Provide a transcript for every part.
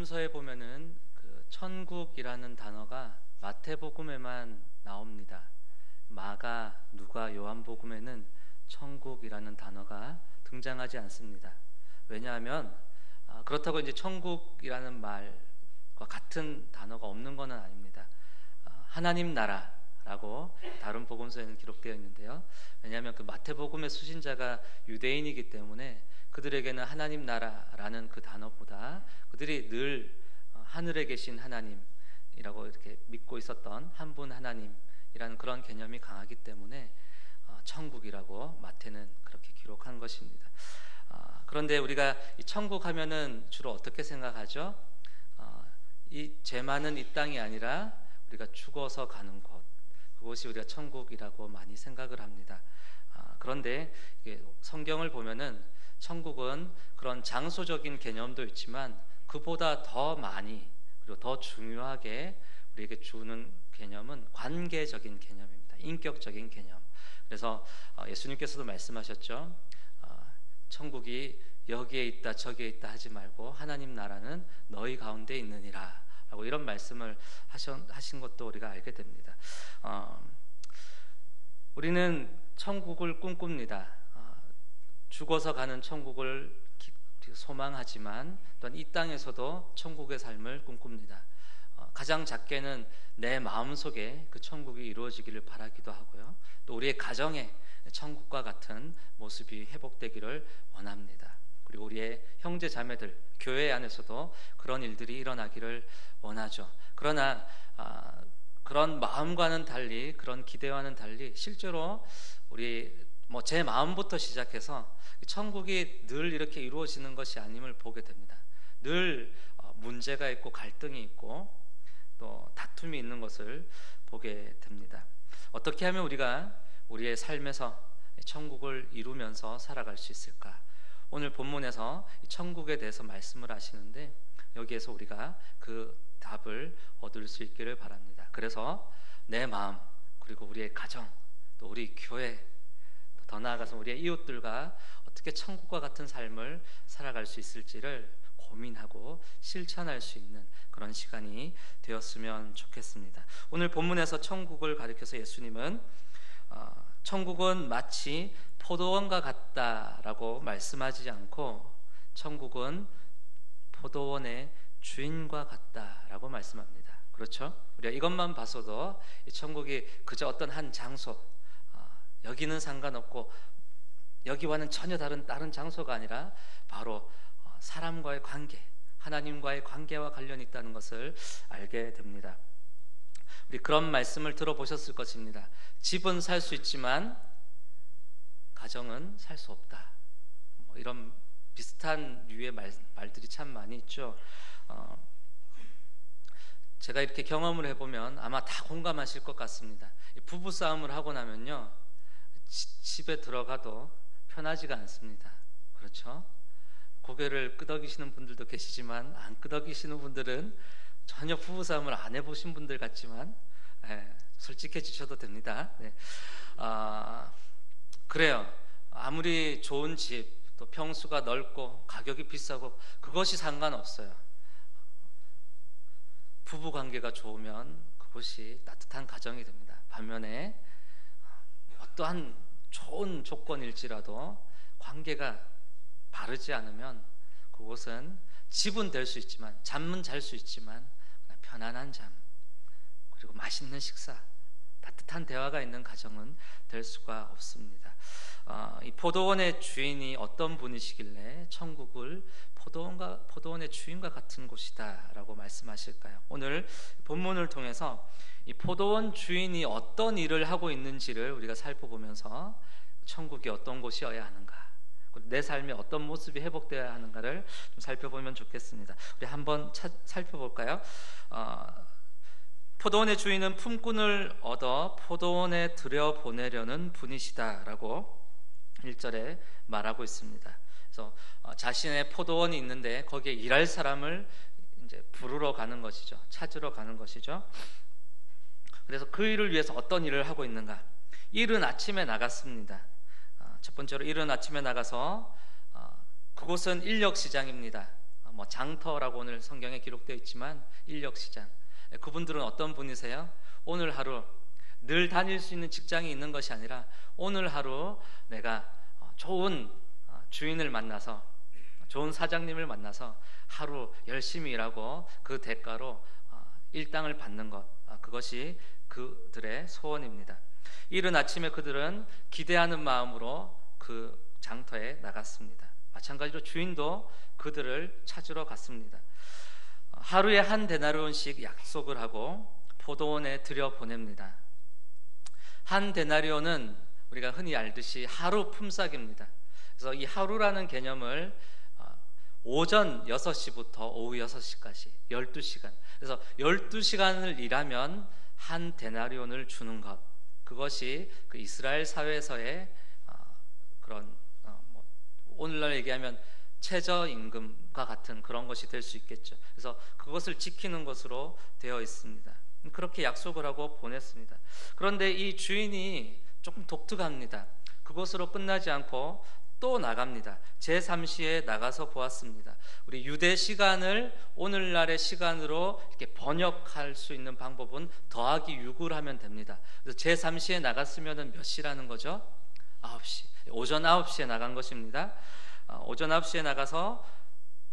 복음서에 보면은 그 천국이라는 단어가 마태복음에만 나옵니다. 마가, 누가, 요한복음에는 천국이라는 단어가 등장하지 않습니다. 왜냐하면 그렇다고 이제 천국이라는 말과 같은 단어가 없는 것은 아닙니다. 하나님 나라라고 다른 복음서에는 기록되어 있는데요. 왜냐하면 그 마태복음의 수신자가 유대인이기 때문에 그들에게는 하나님 나라라는 그 단어보다 그들이 늘 하늘에 계신 하나님이라고 이렇게 믿고 있었던 한 분 하나님이라는 그런 개념이 강하기 때문에 천국이라고 마태는 그렇게 기록한 것입니다. 그런데 우리가 이 천국 하면은 주로 어떻게 생각하죠? 이 죄 많은 이 땅이 아니라 우리가 죽어서 가는 곳, 그곳이 우리가 천국이라고 많이 생각을 합니다. 그런데 성경을 보면은 천국은 그런 장소적인 개념도 있지만 그보다 더 많이 그리고 더 중요하게 우리에게 주는 개념은 관계적인 개념입니다. 인격적인 개념. 그래서 예수님께서도 말씀하셨죠. 천국이 여기에 있다 저기에 있다 하지 말고 하나님 나라는 너희 가운데 있느니라 라고 이런 말씀을 하신 것도 우리가 알게 됩니다. 우리는 천국을 꿈꿉니다. 죽어서 가는 천국을 소망하지만 또한 이 땅에서도 천국의 삶을 꿈꿉니다. 가장 작게는 내 마음속에 그 천국이 이루어지기를 바라기도 하고요. 또 우리의 가정에 천국과 같은 모습이 회복되기를 원합니다. 그리고 우리의 형제 자매들, 교회 안에서도 그런 일들이 일어나기를 원하죠. 그러나 그런 마음과는 달리, 그런 기대와는 달리 실제로 우리 제 마음부터 시작해서 천국이 늘 이렇게 이루어지는 것이 아님을 보게 됩니다. 늘 문제가 있고 갈등이 있고 또 다툼이 있는 것을 보게 됩니다. 어떻게 하면 우리가 우리의 삶에서 천국을 이루면서 살아갈 수 있을까? 오늘 본문에서 천국에 대해서 말씀을 하시는데 여기에서 우리가 그 답을 얻을 수 있기를 바랍니다. 그래서 내 마음, 그리고 우리의 가정, 또 우리 교회, 더 나아가서 우리의 이웃들과 어떻게 천국과 같은 삶을 살아갈 수 있을지를 고민하고 실천할 수 있는 그런 시간이 되었으면 좋겠습니다. 오늘 본문에서 천국을 가리켜서 예수님은 천국은 마치 포도원과 같다라고 말씀하지 않고 천국은 포도원의 주인과 같다라고 말씀합니다. 그렇죠? 우리가 이것만 봐서도 이 천국이 그저 어떤 한 장소, 여기는 상관없고 여기와는 전혀 다른 장소가 아니라 바로 사람과의 관계, 하나님과의 관계와 관련이 있다는 것을 알게 됩니다. 우리 그런 말씀을 들어보셨을 것입니다. 집은 살 수 있지만 가정은 살 수 없다. 이런 비슷한 류의 말들이 참 많이 있죠. 제가 이렇게 경험을 해보면 아마 다 공감하실 것 같습니다. 부부 싸움을 하고 나면요, 집에 들어가도 편하지가 않습니다. 그렇죠? 고개를 끄덕이시는 분들도 계시지만 안 끄덕이시는 분들은 전혀 부부싸움을 안 해보신 분들 같지만 솔직해지셔도 됩니다. 그래요. 아무리 좋은 집, 또 평수가 넓고 가격이 비싸고 그것이 상관없어요. 부부관계가 좋으면 그것이 따뜻한 가정이 됩니다. 반면에 어떠한 좋은 조건일지라도 관계가 바르지 않으면 그곳은 집은 될 수 있지만, 잠은 잘 수 있지만 편안한 잠, 그리고 맛있는 식사, 따뜻한 대화가 있는 가정은 될 수가 없습니다. 이 포도원의 주인이 어떤 분이시길래 천국을 포도원의 주인과 같은 곳이다 라고 말씀하실까요? 오늘 본문을 통해서 이 포도원 주인이 어떤 일을 하고 있는지를 우리가 살펴보면서 천국이 어떤 곳이어야 하는가, 내 삶에 어떤 모습이 회복되어야 하는가를 좀 살펴보면 좋겠습니다. 우리 한번 살펴볼까요? 포도원의 주인은 품꾼을 얻어 포도원에 들여보내려는 분이시다라고 1절에 말하고 있습니다. 그래서 자신의 포도원이 있는데 거기에 일할 사람을 이제 부르러 가는 것이죠. 찾으러 가는 것이죠. 그래서 그 일을 위해서 어떤 일을 하고 있는가? 이른 아침에 나갔습니다. 첫 번째로 이른 아침에 나가서 그곳은 인력시장입니다. 뭐 장터라고 오늘 성경에 기록되어 있지만 인력시장, 그분들은 어떤 분이세요? 오늘 하루 늘 다닐 수 있는 직장이 있는 것이 아니라 오늘 하루 내가 좋은 주인을 만나서, 좋은 사장님을 만나서 하루 열심히 일하고 그 대가로 일당을 받는 것, 그것이 그들의 소원입니다. 이른 아침에 그들은 기대하는 마음으로 그 장터에 나갔습니다. 마찬가지로 주인도 그들을 찾으러 갔습니다. 하루에 한 데나리온씩 약속을 하고 포도원에 들여보냅니다. 한 데나리온은 우리가 흔히 알듯이 하루 품삯입니다. 그래서 이 하루라는 개념을 오전 6시부터 오후 6시까지 12시간, 그래서 12시간을 일하면 한 데나리온을 주는 것, 그것이 그 이스라엘 사회에서의 그런 오늘날 얘기하면 최저임금과 같은 그런 것이 될 수 있겠죠. 그래서 그것을 지키는 것으로 되어 있습니다. 그렇게 약속을 하고 보냈습니다. 그런데 이 주인이 조금 독특합니다. 그것으로 끝나지 않고 또 나갑니다. 제3시에 나가서 보았습니다. 우리 유대 시간을 오늘날의 시간으로 이렇게 번역할 수 있는 방법은 더하기 6을 하면 됩니다. 그래서 제3시에 나갔으면 몇 시라는 거죠? 9시. 오전 9시에 나간 것입니다. 오전 9시에 나가서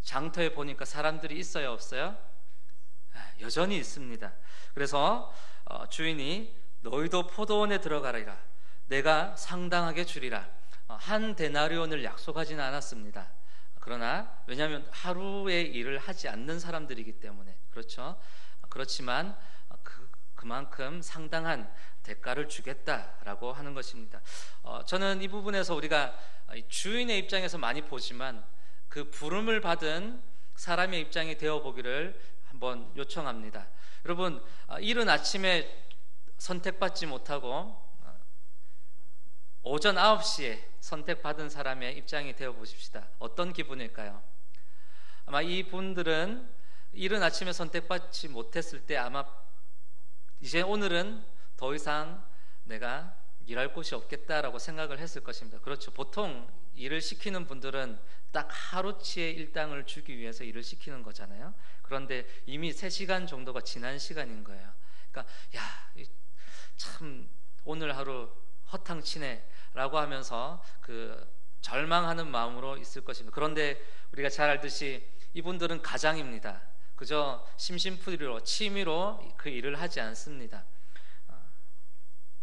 장터에 보니까 사람들이 있어요, 없어요? 여전히 있습니다. 그래서 주인이 너희도 포도원에 들어가리라. 내가 상당하게 주리라. 한 데나리온을 약속하지는 않았습니다. 그러나 왜냐하면 하루의 일을 하지 않는 사람들이기 때문에, 그렇죠? 그렇지만 그만큼 상당한 대가를 주겠다라고 하는 것입니다. 저는 이 부분에서 우리가 주인의 입장에서 많이 보지만 그 부름을 받은 사람의 입장이 되어 보기를 한번 요청합니다. 여러분, 이른 아침에 선택받지 못하고 오전 9시에 선택받은 사람의 입장이 되어 보십시다. 어떤 기분일까요? 아마 이분들은 이른 아침에 선택받지 못했을 때 아마 이제 오늘은 더 이상 내가 일할 곳이 없겠다라고 생각을 했을 것입니다. 그렇죠. 보통 일을 시키는 분들은 딱 하루치의 일당을 주기 위해서 일을 시키는 거잖아요. 그런데 이미 3시간 정도가 지난 시간인 거예요. 그러니까 참 오늘 하루 허탕치네 라고 하면서 그 절망하는 마음으로 있을 것입니다. 그런데 우리가 잘 알듯이 이분들은 가장입니다. 그저 심심풀이로 취미로 그 일을 하지 않습니다.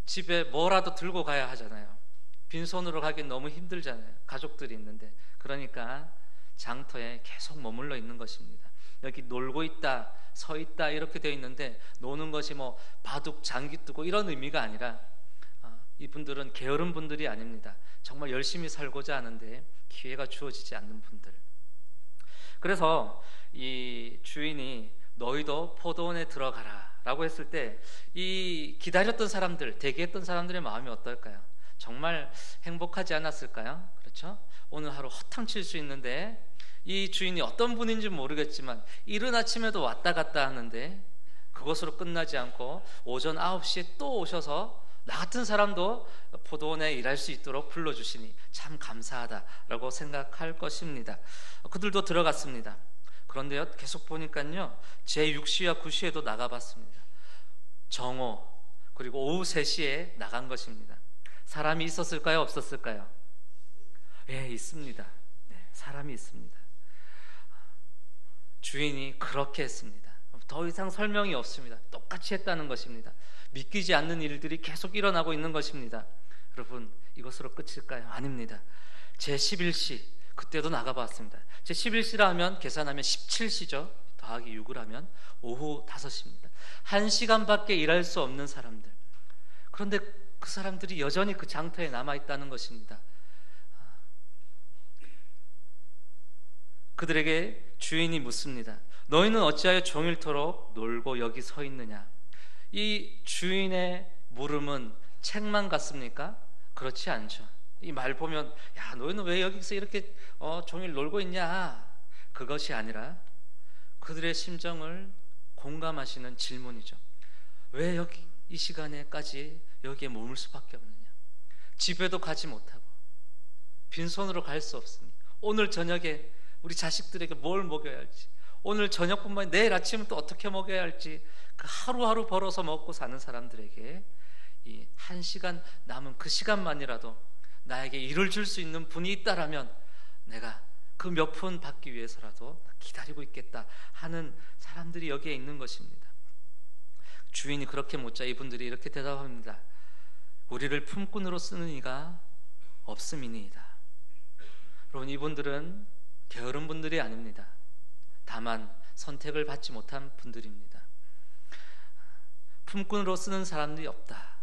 집에 뭐라도 들고 가야 하잖아요. 빈손으로 가긴 너무 힘들잖아요. 가족들이 있는데. 그러니까 장터에 계속 머물러 있는 것입니다. 여기 놀고 있다, 서 있다 이렇게 되어 있는데 노는 것이 뭐 바둑, 장기 뜨고 이런 의미가 아니라 이분들은 게으른 분들이 아닙니다. 정말 열심히 살고자 하는데 기회가 주어지지 않는 분들. 그래서 이 주인이 너희도 포도원에 들어가라 라고 했을 때 이 기다렸던 사람들, 대기했던 사람들의 마음이 어떨까요? 정말 행복하지 않았을까요? 그렇죠? 오늘 하루 허탕칠 수 있는데 이 주인이 어떤 분인지 모르겠지만 이른 아침에도 왔다 갔다 하는데 그것으로 끝나지 않고 오전 9시에 또 오셔서 나 같은 사람도 포도원에 일할 수 있도록 불러주시니 참 감사하다라고 생각할 것입니다. 그들도 들어갔습니다. 그런데요, 계속 보니까요, 제6시와 9시에도 나가봤습니다. 정오 그리고 오후 3시에 나간 것입니다. 사람이 있었을까요, 없었을까요? 예, 있습니다. 네, 사람이 있습니다. 주인이 그렇게 했습니다. 더 이상 설명이 없습니다. 똑같이 했다는 것입니다. 믿기지 않는 일들이 계속 일어나고 있는 것입니다. 여러분, 이것으로 끝일까요? 아닙니다. 제11시 그때도 나가봤습니다. 제11시라 하면 계산하면 17시죠. 더하기 6을 하면 오후 5시입니다. 1시간밖에 일할 수 없는 사람들. 그런데 그 사람들이 여전히 그 장터에 남아있다는 것입니다. 그들에게 주인이 묻습니다. 너희는 어찌하여 종일토록 놀고 여기 서 있느냐? 이 주인의 물음은 책망 같습니까? 그렇지 않죠. 이 말 보면 야, 너희는 왜 여기서 이렇게 종일 놀고 있냐? 그것이 아니라 그들의 심정을 공감하시는 질문이죠. 왜 여기 이 시간에까지 여기에 머물 수밖에 없느냐? 집에도 가지 못하고 빈손으로 갈 수 없으니 오늘 저녁에 우리 자식들에게 뭘 먹여야 할지, 오늘 저녁뿐만 아니라 내일 아침은 또 어떻게 먹여야 할지, 그 하루하루 벌어서 먹고 사는 사람들에게 이 1시간 남은 그 시간만이라도 나에게 일을 줄 수 있는 분이 있다라면 내가 그 몇 푼 받기 위해서라도 기다리고 있겠다 하는 사람들이 여기에 있는 것입니다. 주인이 그렇게 묻자 이분들이 이렇게 대답합니다. 우리를 품꾼으로 쓰는 이가 없음이니이다. 여러분, 이분들은 게으른 분들이 아닙니다. 다만 선택을 받지 못한 분들입니다. 품꾼으로 쓰는 사람들이 없다.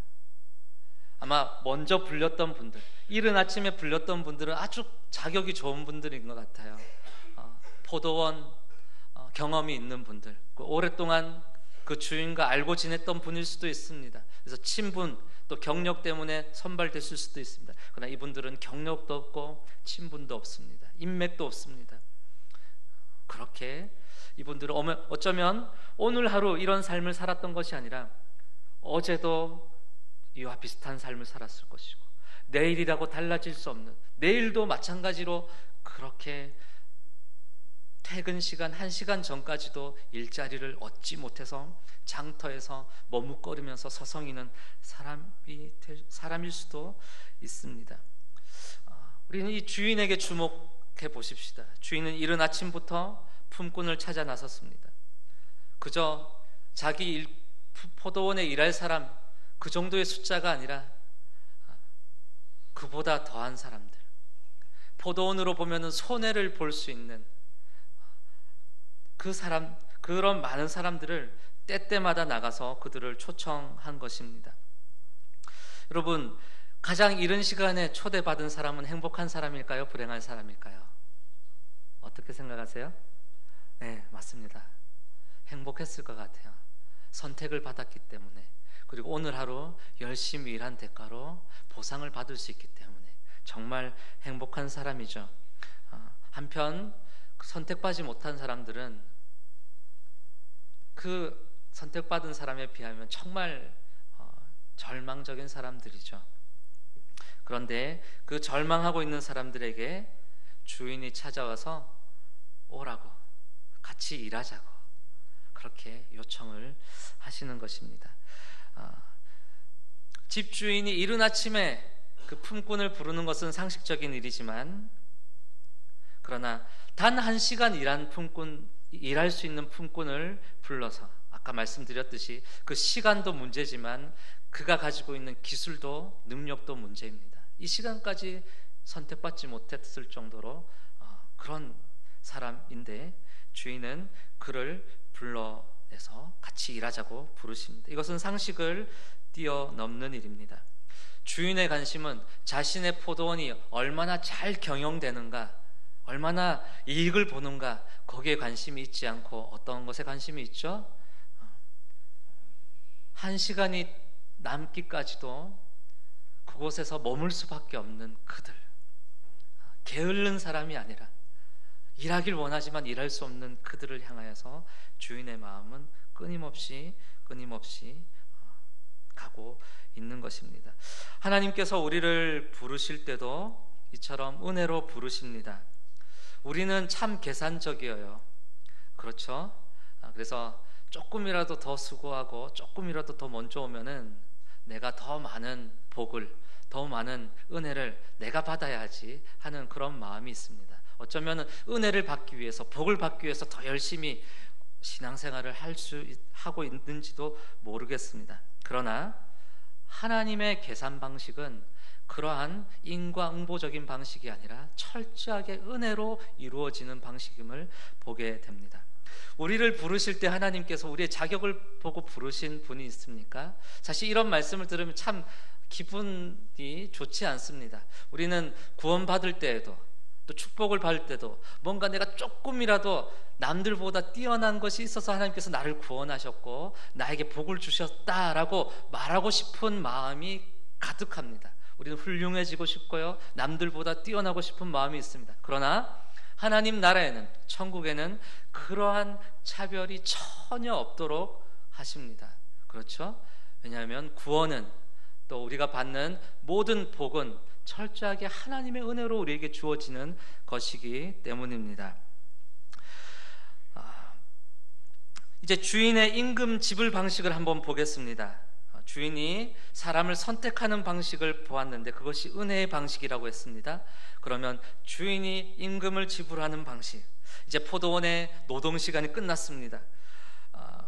아마 먼저 불렸던 분들, 이른 아침에 불렸던 분들은 아주 자격이 좋은 분들인 것 같아요. 포도원 경험이 있는 분들, 오랫동안 그 주인과 알고 지냈던 분일 수도 있습니다. 그래서 친분 또 경력 때문에 선발됐을 수도 있습니다. 그러나 이분들은 경력도 없고 친분도 없습니다. 인맥도 없습니다. 그렇게 이분들은 어쩌면 오늘 하루 이런 삶을 살았던 것이 아니라 어제도 이와 비슷한 삶을 살았을 것이고, 내일이라고 달라질 수 없는, 내일도 마찬가지로 그렇게 퇴근 시간 1시간 전까지도 일자리를 얻지 못해서 장터에서 머뭇거리면서 서성이는 사람일 수도 있습니다. 우리는 이 주인에게 주목해 보십시다. 주인은 이른 아침부터 품꾼을 찾아 나섰습니다. 그저 자기 포도원에 일할 사람 그 정도의 숫자가 아니라 그보다 더한 사람들, 포도원으로 보면 손해를 볼 수 있는 그런 많은 사람들을 때때마다 나가서 그들을 초청한 것입니다. 여러분, 가장 이른 시간에 초대받은 사람은 행복한 사람일까요? 불행한 사람일까요? 어떻게 생각하세요? 네, 맞습니다. 행복했을 것 같아요. 선택을 받았기 때문에, 그리고 오늘 하루 열심히 일한 대가로 보상을 받을 수 있기 때문에 정말 행복한 사람이죠. 한편 선택받지 못한 사람들은 그 선택받은 사람에 비하면 정말 절망적인 사람들이죠. 그런데 그 절망하고 있는 사람들에게 주인이 찾아와서 오라고, 같이 일하자고 그렇게 요청을 하시는 것입니다. 집주인이 이른 아침에 그 품꾼을 부르는 것은 상식적인 일이지만, 그러나 단 1시간 일할 수 있는 품꾼을 불러서, 아까 말씀드렸듯이 그 시간도 문제지만 그가 가지고 있는 기술도 능력도 문제입니다. 이 시간까지 선택받지 못했을 정도로 그런 사람인데 주인은 그를 불러내서 같이 일하자고 부르십니다. 이것은 상식을 뛰어넘는 일입니다. 주인의 관심은 자신의 포도원이 얼마나 잘 경영되는가, 얼마나 이익을 보는가, 거기에 관심이 있지 않고 어떤 것에 관심이 있죠? 1시간이 남기까지도 그곳에서 머물 수밖에 없는 그들, 게으른 사람이 아니라 일하길 원하지만 일할 수 없는 그들을 향하여서 주인의 마음은 끊임없이 가고 있는 것입니다. 하나님께서 우리를 부르실 때도 이처럼 은혜로 부르십니다. 우리는 참 계산적이에요. 그렇죠? 그래서 조금이라도 더 수고하고 조금이라도 더 먼저 오면은 내가 더 많은 복을, 더 많은 은혜를 내가 받아야 하지 하는 그런 마음이 있습니다. 어쩌면 은혜를 받기 위해서, 복을 받기 위해서 더 열심히 신앙생활을 하고 있는지도 모르겠습니다. 그러나 하나님의 계산 방식은 그러한 인과응보적인 방식이 아니라 철저하게 은혜로 이루어지는 방식임을 보게 됩니다. 우리를 부르실 때 하나님께서 우리의 자격을 보고 부르신 분이 있습니까? 사실 이런 말씀을 들으면 참 기분이 좋지 않습니다. 우리는 구원받을 때에도 또 축복을 받을 때도 뭔가 내가 조금이라도 남들보다 뛰어난 것이 있어서 하나님께서 나를 구원하셨고 나에게 복을 주셨다라고 말하고 싶은 마음이 가득합니다. 우리는 훌륭해지고 싶고요, 남들보다 뛰어나고 싶은 마음이 있습니다. 그러나 하나님 나라에는, 천국에는 그러한 차별이 전혀 없도록 하십니다. 그렇죠? 왜냐하면 구원은, 또 우리가 받는 모든 복은 철저하게 하나님의 은혜로 우리에게 주어지는 것이기 때문입니다. 이제 주인의 임금 지불 방식을 한번 보겠습니다. 주인이 사람을 선택하는 방식을 보았는데 그것이 은혜의 방식이라고 했습니다. 그러면 주인이 임금을 지불하는 방식, 이제 포도원의 노동시간이 끝났습니다.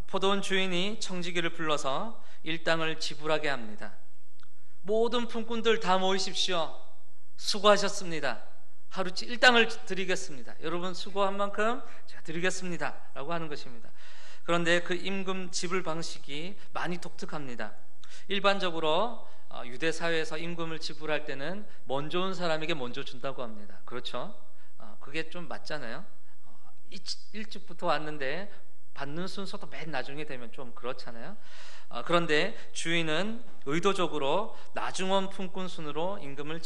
포도원 주인이 청지기를 불러서 일당을 지불하게 합니다. 모든 품꾼들 다 모이십시오. 수고하셨습니다. 하루치 일당을 드리겠습니다. 여러분 수고한 만큼 제가 드리겠습니다 라고 하는 것입니다. 그런데 그 임금 지불 방식이 많이 독특합니다. 일반적으로 유대 사회에서 임금을 지불할 때는 먼저 온 사람에게 먼저 준다고 합니다. 그렇죠? 그게 좀 맞잖아요. 일찍부터 왔는데 받는 순서도 맨 나중에 되면 좀 그렇잖아요. 그런데 주인은 의도적으로 나중원 품꾼 순으로 임금을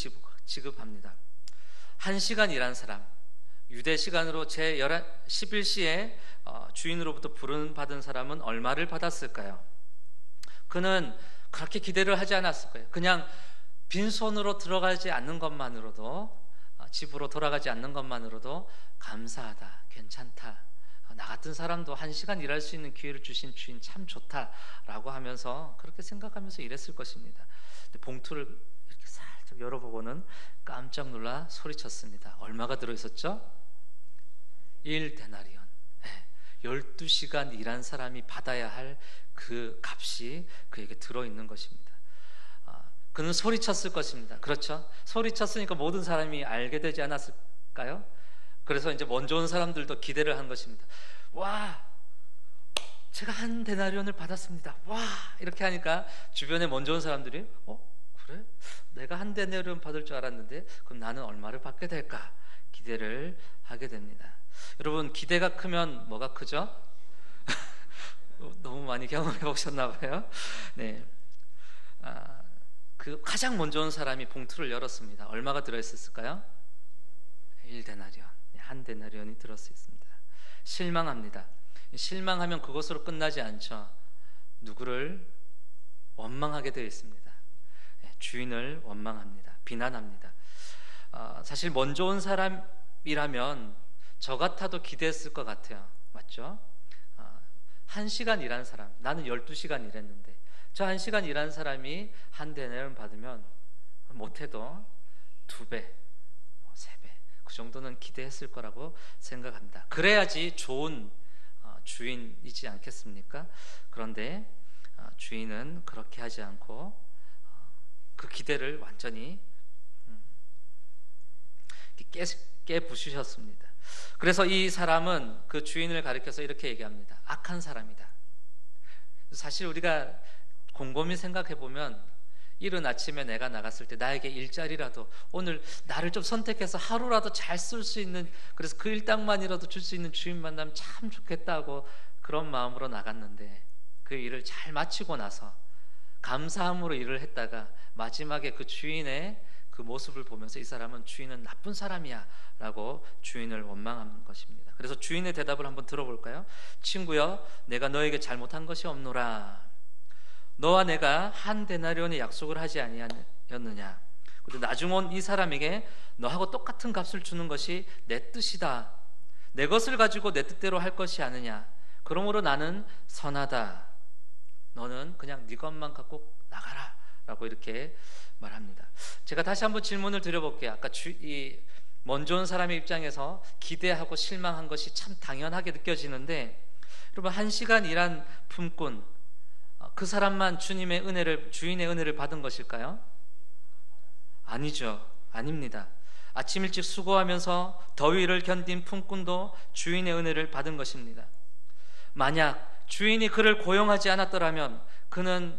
지급합니다. 1시간 일한 사람, 유대 시간으로 제11시에 주인으로부터 부름받은 사람은 얼마를 받았을까요? 그는 그렇게 기대를 하지 않았을 거예요. 그냥 빈손으로 들어가지 않는 것만으로도, 집으로 돌아가지 않는 것만으로도 감사하다, 괜찮다, 나 같은 사람도 1시간 일할 수 있는 기회를 주신 주인 참 좋다라고 하면서 그렇게 생각하면서 일했을 것입니다. 근데 봉투를 이렇게 살짝 열어보고는 깜짝 놀라 소리쳤습니다. 얼마가 들어있었죠? 1데나리온. 12시간 일한 사람이 받아야 할 그 값이 그에게 들어있는 것입니다. 그는 소리쳤을 것입니다. 그렇죠? 소리쳤으니까 모든 사람이 알게 되지 않았을까요? 그래서 이제 먼저 온 사람들도 기대를 한 것입니다. 와, 제가 1데나리온을 받았습니다. 와, 이렇게 하니까 주변에 먼저 온 사람들이 그래? 내가 1데나리온 받을 줄 알았는데 그럼 나는 얼마를 받게 될까? 기대를 하게 됩니다. 여러분, 기대가 크면 뭐가 크죠? 너무 많이 경험해 보셨나 봐요. 네. 그 가장 먼저 온 사람이 봉투를 열었습니다. 얼마가 들어있었을까요? 1데나리온. 1데나리온이 들어있습니다. 실망합니다. 실망하면 그것으로 끝나지 않죠. 누구를 원망하게 되어 있습니다. 주인을 원망합니다. 비난합니다. 사실 먼저 온 사람이라면 저 같아도 기대했을 것 같아요. 맞죠? 1시간 일한 사람, 나는 12시간 일했는데 저 1시간 일한 사람이 1데나리온 받으면 못해도 2배, 3배 그 정도는 기대했을 거라고 생각합니다. 그래야지 좋은 주인이지 않겠습니까? 그런데 주인은 그렇게 하지 않고 그 기대를 완전히 깨부수셨습니다. 그래서 이 사람은 그 주인을 가리켜서 이렇게 얘기합니다. 악한 사람이다. 사실 우리가 곰곰이 생각해 보면 이른 아침에 내가 나갔을 때 나에게 일자리라도 오늘 나를 좀 선택해서 하루라도 잘 쓸 수 있는, 그래서 그 일당만이라도 줄 수 있는 주인 만나면 참 좋겠다고 그런 마음으로 나갔는데 그 일을 잘 마치고 나서 감사함으로 일을 했다가 마지막에 그 주인의 그 모습을 보면서 이 사람은 주인은 나쁜 사람이야 라고 주인을 원망한 것입니다. 그래서 주인의 대답을 한번 들어볼까요? 친구여, 내가 너에게 잘못한 것이 없노라. 너와 내가 1데나리온의 약속을 하지 아니하였느냐? 그리고 나중 온 이 사람에게 너하고 똑같은 값을 주는 것이 내 뜻이다. 내 것을 가지고 내 뜻대로 할 것이 아니냐? 그러므로 나는 선하다. 너는 그냥 네 것만 갖고 나가라 라고 이렇게 말합니다. 제가 다시 한번 질문을 드려볼게요. 아까 먼저 온 사람의 입장에서 기대하고 실망한 것이 참 당연하게 느껴지는데, 여러분 1시간 일한 품꾼, 그 사람만 주인의 은혜를 받은 것일까요? 아니죠. 아닙니다. 아침 일찍 수고하면서 더위를 견딘 품꾼도 주인의 은혜를 받은 것입니다. 만약 주인이 그를 고용하지 않았더라면 그는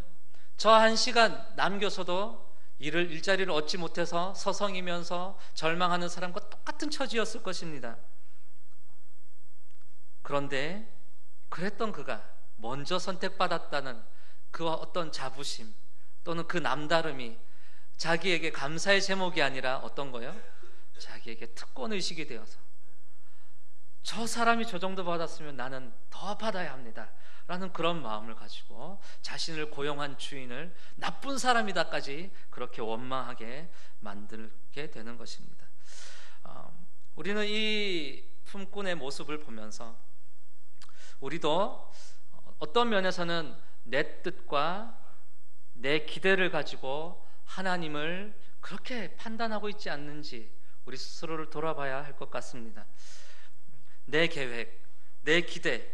저 1시간 남겨서도 일자리를 얻지 못해서 서성이면서 절망하는 사람과 똑같은 처지였을 것입니다. 그런데 그랬던 그가 먼저 선택받았다는 그 어떤 자부심 또는 그 남다름이 자기에게 감사의 제목이 아니라 어떤 거요? 자기에게 특권의식이 되어서 저 사람이 저 정도 받았으면 나는 더 받아야 합니다 라는 그런 마음을 가지고 자신을 고용한 주인을 나쁜 사람이다까지 그렇게 원망하게 만들게 되는 것입니다. 우리는 이 품꾼의 모습을 보면서 우리도 어떤 면에서는 내 뜻과 내 기대를 가지고 하나님을 그렇게 판단하고 있지 않는지 우리 스스로를 돌아봐야 할 것 같습니다. 내 계획, 내 기대,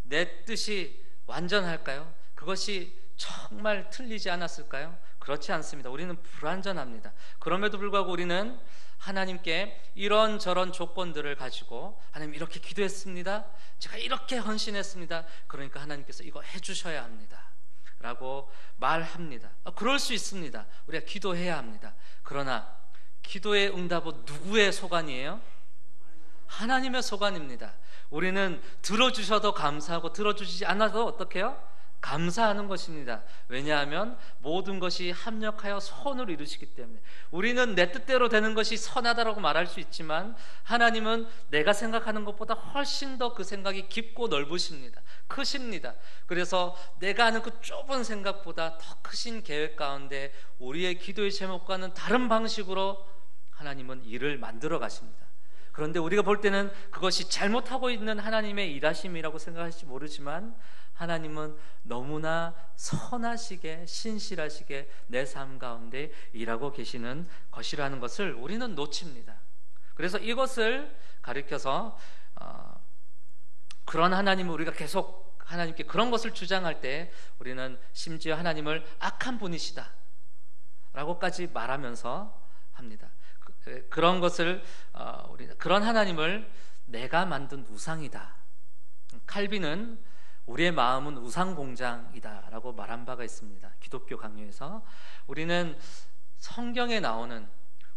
내 뜻이 완전할까요? 그것이 정말 틀리지 않았을까요? 그렇지 않습니다. 우리는 불완전합니다. 그럼에도 불구하고 우리는 하나님께 이런저런 조건들을 가지고 하나님 이렇게 기도했습니다. 제가 이렇게 헌신했습니다. 그러니까 하나님께서 이거 해주셔야 합니다 라고 말합니다. 그럴 수 있습니다. 우리가 기도해야 합니다. 그러나 기도의 응답은 누구의 소관이에요? 하나님의 소관입니다. 우리는 들어주셔도 감사하고 들어주시지 않아도 어떻게 해요? 감사하는 것입니다. 왜냐하면 모든 것이 합력하여 선을 이루시기 때문에. 우리는 내 뜻대로 되는 것이 선하다라고 말할 수 있지만 하나님은 내가 생각하는 것보다 훨씬 더 그 생각이 깊고 넓으십니다. 크십니다. 그래서 내가 하는 그 좁은 생각보다 더 크신 계획 가운데 우리의 기도의 제목과는 다른 방식으로 하나님은 일을 만들어 가십니다. 그런데 우리가 볼 때는 그것이 잘못하고 있는 하나님의 일하심이라고 생각할지 모르지만 하나님은 너무나 선하시게 신실하시게 내 삶 가운데 일하고 계시는 것이라는 것을 우리는 놓칩니다. 그래서 이것을 가리켜서 그런 하나님을 우리가 계속 하나님께 그런 것을 주장할 때 우리는 심지어 하나님을 악한 분이시다 라고까지 말하면서 합니다. 그런 것을 그런 하나님을 내가 만든 우상이다. 칼빈은 우리의 마음은 우상 공장이다 라고 말한 바가 있습니다. 기독교 강요에서 우리는 성경에 나오는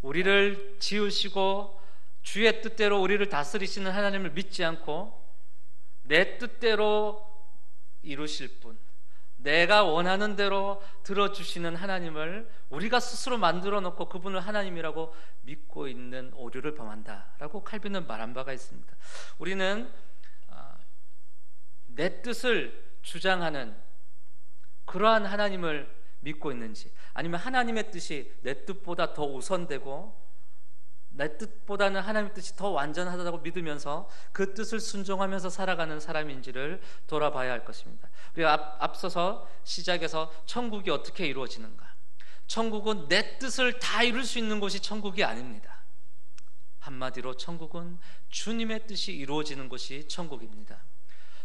우리를 지으시고 주의 뜻대로 우리를 다스리시는 하나님을 믿지 않고 내 뜻대로 이루실 분, 내가 원하는 대로 들어주시는 하나님을 우리가 스스로 만들어 놓고 그분을 하나님이라고 믿고 있는 오류를 범한다라고 칼빈은 말한 바가 있습니다. 우리는 내 뜻을 주장하는 그러한 하나님을 믿고 있는지, 아니면 하나님의 뜻이 내 뜻보다 더 우선되고 내 뜻보다는 하나님의 뜻이 더 완전하다고 믿으면서 그 뜻을 순종하면서 살아가는 사람인지를 돌아봐야 할 것입니다. 우리가 앞서서 시작에서 천국이 어떻게 이루어지는가, 천국은 내 뜻을 다 이룰 수 있는 곳이 천국이 아닙니다. 한마디로 천국은 주님의 뜻이 이루어지는 곳이 천국입니다.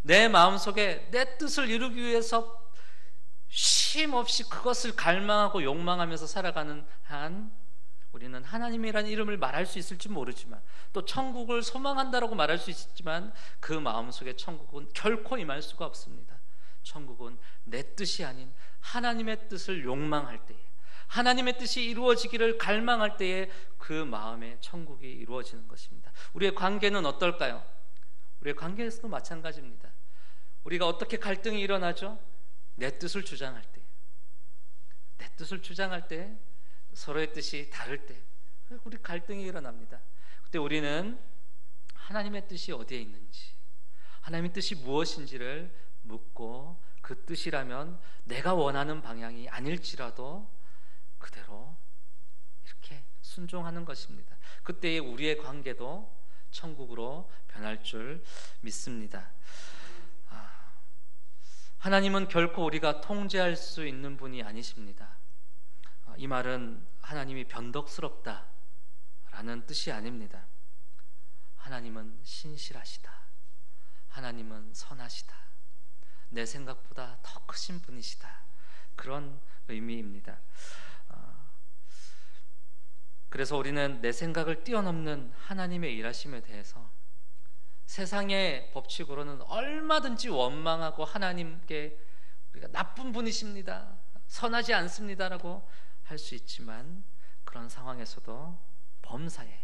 내 마음속에 내 뜻을 이루기 위해서 쉼없이 그것을 갈망하고 욕망하면서 살아가는 한 우리는 하나님이라는 이름을 말할 수 있을지 모르지만, 또 천국을 소망한다라고 말할 수 있지만 그 마음속에 천국은 결코 임할 수가 없습니다. 천국은 내 뜻이 아닌 하나님의 뜻을 욕망할 때에, 하나님의 뜻이 이루어지기를 갈망할 때에 그 마음에 천국이 이루어지는 것입니다. 우리의 관계는 어떨까요? 우리의 관계에서도 마찬가지입니다. 우리가 어떻게 갈등이 일어나죠? 내 뜻을 주장할 때, 내 뜻을 주장할 때, 서로의 뜻이 다를 때 우리 갈등이 일어납니다. 그때 우리는 하나님의 뜻이 어디에 있는지, 하나님의 뜻이 무엇인지를 묻고 그 뜻이라면 내가 원하는 방향이 아닐지라도 그대로 이렇게 순종하는 것입니다. 그때의 우리의 관계도 천국으로 변할 줄 믿습니다. 하나님은 결코 우리가 통제할 수 있는 분이 아니십니다. 이 말은 하나님이 변덕스럽다라는 뜻이 아닙니다. 하나님은 신실하시다. 하나님은 선하시다. 내 생각보다 더 크신 분이시다. 그런 의미입니다. 그래서 우리는 내 생각을 뛰어넘는 하나님의 일하심에 대해서 세상의 법칙으로는 얼마든지 원망하고 하나님께 우리가 나쁜 분이십니다, 선하지 않습니다라고 할 수 있지만, 그런 상황에서도 범사에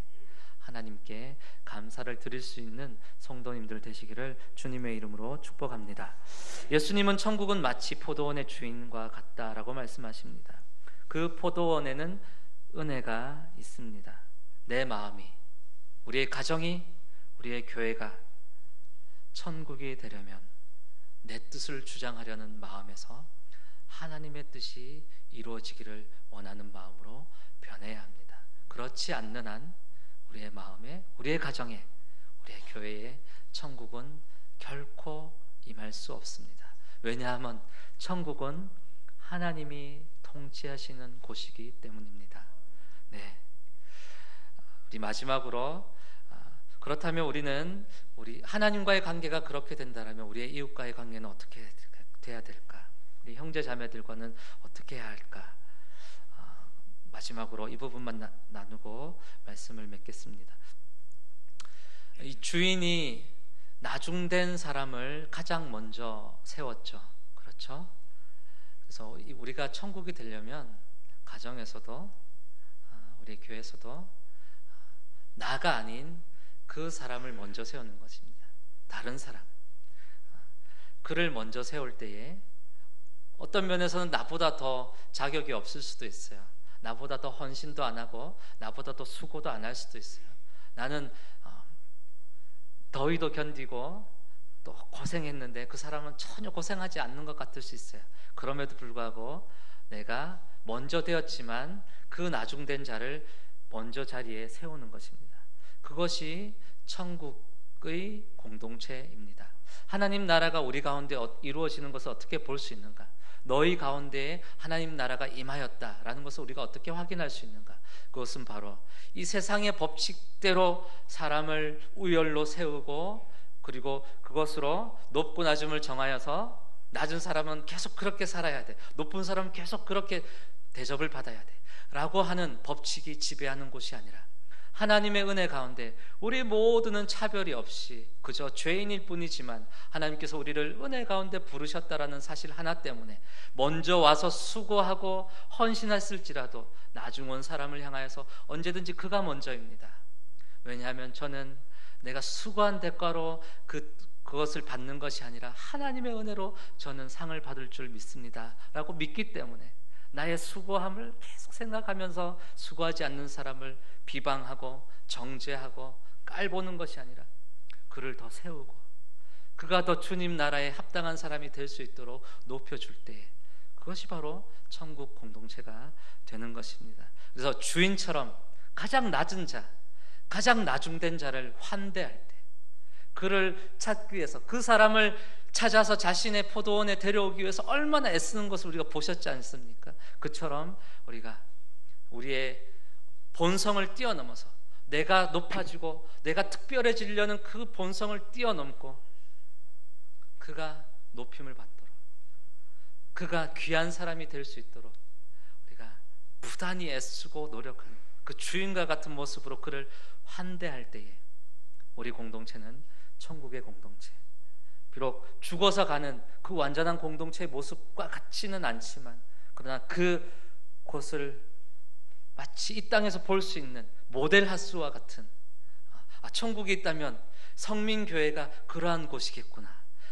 하나님께 감사를 드릴 수 있는 성도님들 되시기를 주님의 이름으로 축복합니다. 예수님은 천국은 마치 포도원의 주인과 같다라고 말씀하십니다. 그 포도원에는 은혜가 있습니다. 내 마음이, 우리의 가정이, 우리의 교회가 천국이 되려면 내 뜻을 주장하려는 마음에서 하나님의 뜻이 이루어지기를 원하는 마음으로 변해야 합니다. 그렇지 않는 한 우리의 마음에, 우리의 가정에, 우리의 교회에 천국은 결코 임할 수 없습니다. 왜냐하면 천국은 하나님이 통치하시는 곳이기 때문입니다. 네. 우리 마지막으로 그렇다면 우리 하나님과의 관계가 그렇게 된다면 우리의 이웃과의 관계는 어떻게 돼야 될까? 우리 형제 자매들과는 어떻게 해야 할까? 마지막으로 이 부분만 나누고 말씀을 맺겠습니다. 이 주인이 나중된 사람을 가장 먼저 세웠죠. 그렇죠? 그래서 우리가 천국이 되려면 가정에서도 우리 교회에서도 나가 아닌 그 사람을 먼저 세우는 것입니다. 다른 사람. 그를 먼저 세울 때에 어떤 면에서는 나보다 더 자격이 없을 수도 있어요. 나보다 더 헌신도 안 하고 나보다 더 수고도 안 할 수도 있어요. 나는 더위도 견디고 또 고생했는데 그 사람은 전혀 고생하지 않는 것 같을 수 있어요. 그럼에도 불구하고 내가 먼저 되었지만 그 나중된 자를 먼저 자리에 세우는 것입니다. 그것이 천국의 공동체입니다. 하나님 나라가 우리 가운데 이루어지는 것을 어떻게 볼 수 있는가? 너희 가운데에 하나님 나라가 임하였다라는 것을 우리가 어떻게 확인할 수 있는가? 그것은 바로 이 세상의 법칙대로 사람을 우열로 세우고 그리고 그것으로 높고 낮음을 정하여서 낮은 사람은 계속 그렇게 살아야 돼, 높은 사람은 계속 그렇게 대접을 받아야 돼 라고 하는 법칙이 지배하는 곳이 아니라 하나님의 은혜 가운데 우리 모두는 차별이 없이 그저 죄인일 뿐이지만 하나님께서 우리를 은혜 가운데 부르셨다라는 사실 하나 때문에 먼저 와서 수고하고 헌신했을지라도 나중 온 사람을 향하여서 언제든지 그가 먼저입니다. 왜냐하면 저는 내가 수고한 대가로 그것을 받는 것이 아니라 하나님의 은혜로 저는 상을 받을 줄 믿습니다 라고 믿기 때문에 나의 수고함을 계속 생각하면서 수고하지 않는 사람을 비방하고 정죄하고 깔보는 것이 아니라 그를 더 세우고 그가 더 주님 나라에 합당한 사람이 될 수 있도록 높여줄 때에 그것이 바로 천국 공동체가 되는 것입니다. 그래서 주인처럼 가장 낮은 자, 가장 나중된 자를 환대할 때 그를 찾기 위해서 그 사람을 찾아서 자신의 포도원에 데려오기 위해서 얼마나 애쓰는 것을 우리가 보셨지 않습니까? 그처럼 우리가 우리의 본성을 뛰어넘어서 내가 높아지고 내가 특별해지려는 그 본성을 뛰어넘고 그가 높임을 받도록 그가 귀한 사람이 될 수 있도록 우리가 부단히 애쓰고 노력하는 그 주인과 같은 모습으로 그를 환대할 때에 우리 공동체는 천국의 공동체, 비록 죽어서 가는 그 완전한 공동체의 모습과 같지는 않지만 그러나 그 곳을 마치 이 땅에서 볼 수 있는 모델 하우스와 같은 천국이 있다면 성민교회가 그러한 곳이겠구나,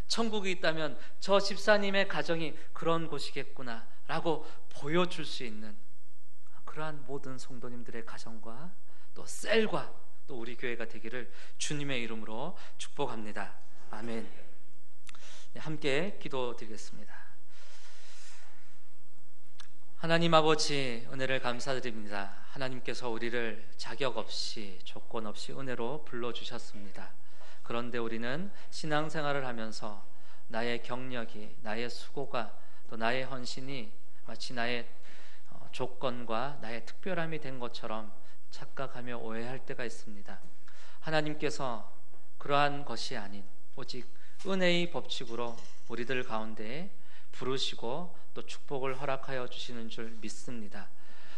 천국이 있다면 저 집사님의 가정이 그런 곳이겠구나 라고 보여줄 수 있는 그러한 모든 성도님들의 가정과 또 셀과 또 우리 교회가 되기를 주님의 이름으로 축복합니다. 아멘. 함께 기도드리겠습니다. 하나님 아버지, 은혜를 감사드립니다. 하나님께서 우리를 자격 없이 조건 없이 은혜로 불러주셨습니다. 그런데 우리는 신앙생활을 하면서 나의 경력이, 나의 수고가, 또 나의 헌신이 마치 나의 조건과 나의 특별함이 된 것처럼 착각하며 오해할 때가 있습니다. 하나님께서 그러한 것이 아닌 오직 은혜의 법칙으로 우리들 가운데 부르시고 또 축복을 허락하여 주시는 줄 믿습니다.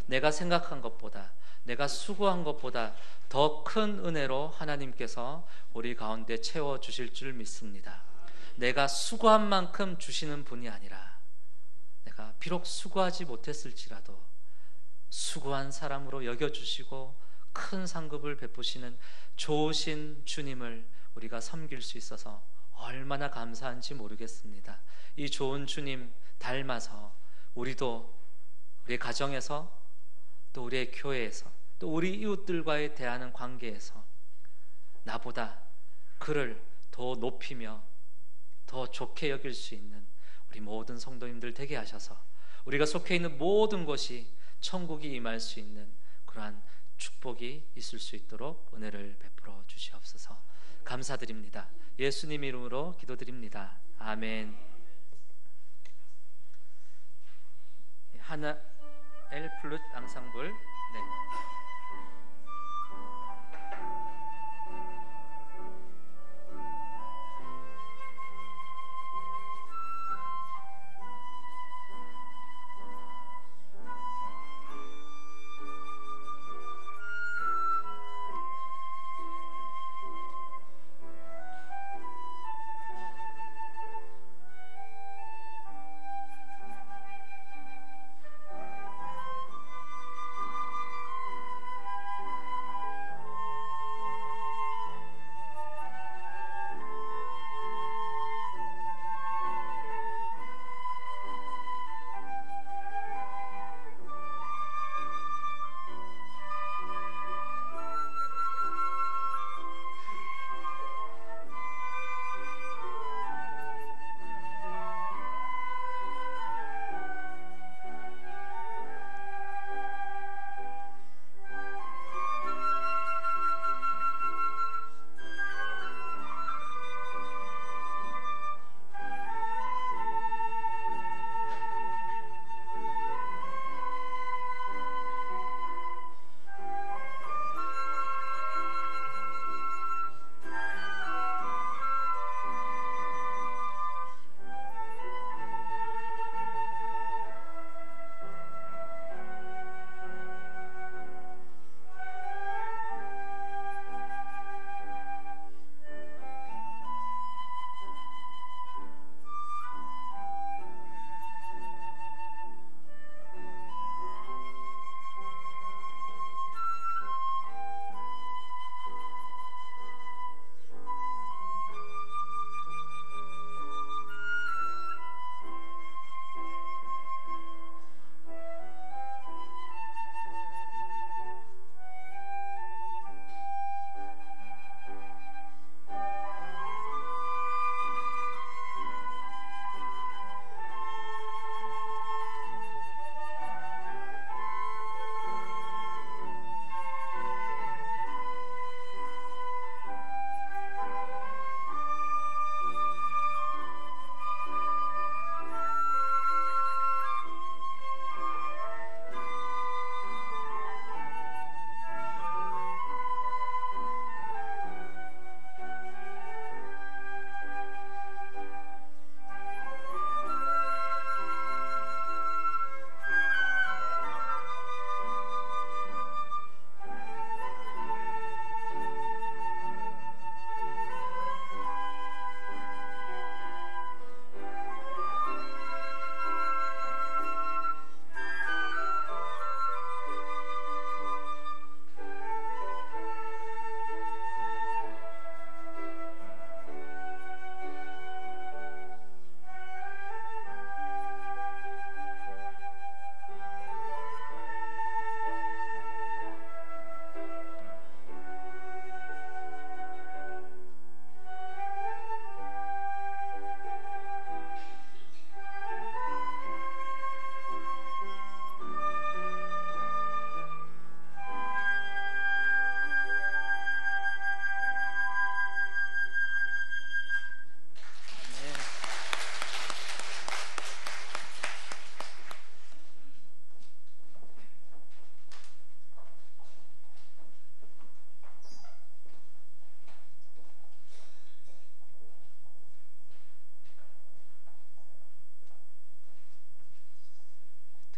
내가 생각한 것보다, 내가 수고한 것보다 더 큰 은혜로 하나님께서 우리 가운데 채워주실 줄 믿습니다. 내가 수고한 만큼 주시는 분이 아니라 내가 비록 수고하지 못했을지라도 수고한 사람으로 여겨주시고 큰 상급을 베푸시는 좋으신 주님을 우리가 섬길 수 있어서 얼마나 감사한지 모르겠습니다. 이 좋은 주님 닮아서 우리도 우리 가정에서 또 우리의 교회에서 또 우리 이웃들과의 대하는 관계에서 나보다 그를 더 높이며 더 좋게 여길 수 있는 우리 모든 성도님들 되게 하셔서 우리가 속해 있는 모든 곳이 천국이 임할 수 있는 그러한 축복이 있을 수 있도록 은혜를 베풀어 주시옵소서. 감사드립니다. 예수님 이름으로 기도드립니다. 아멘. 하나 엘 플룻 앙상블. 네.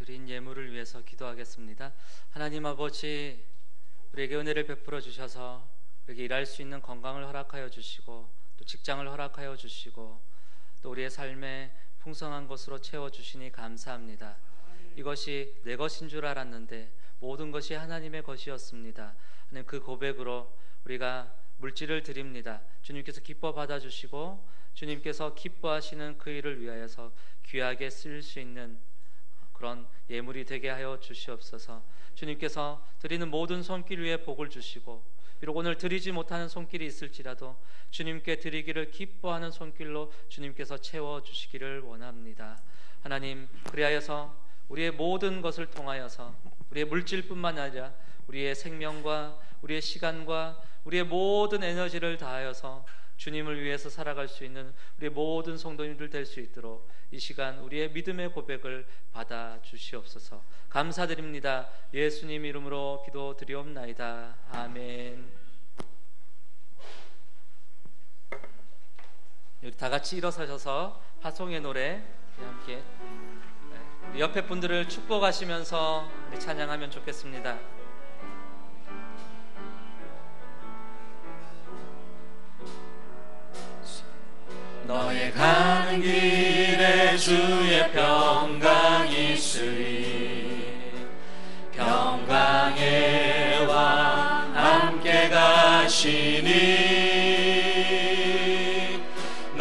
드린 예물을 위해서 기도하겠습니다. 하나님 아버지, 우리에게 은혜를 베풀어 주셔서 우리에게 일할 수 있는 건강을 허락하여 주시고 또 직장을 허락하여 주시고 또 우리의 삶에 풍성한 것으로 채워주시니 감사합니다. 이것이 내 것인 줄 알았는데 모든 것이 하나님의 것이었습니다. 하나님, 그 고백으로 우리가 물질을 드립니다. 주님께서 기뻐 받아주시고 주님께서 기뻐하시는 그 일을 위하여서 귀하게 쓸 수 있는 그런 예물이 되게 하여 주시옵소서. 주님께서 드리는 모든 손길 위에 복을 주시고 비록 오늘 드리지 못하는 손길이 있을지라도 주님께 드리기를 기뻐하는 손길로 주님께서 채워주시기를 원합니다. 하나님, 그리하여서 우리의 모든 것을 통하여서 우리의 물질뿐만 아니라 우리의 생명과 우리의 시간과 우리의 모든 에너지를 다하여서 주님을 위해서 살아갈 수 있는 우리 모든 성도님들 될 수 있도록 이 시간 우리의 믿음의 고백을 받아 주시옵소서. 감사드립니다. 예수님 이름으로 기도드리옵나이다. 아멘. 우리 다 같이 일어서셔서 화송의 노래 함께 옆에 분들을 축복하시면서 우리 찬양하면 좋겠습니다. 너의 가는 길에 주의 평강이 있으리. 평강의 왕 함께 가시니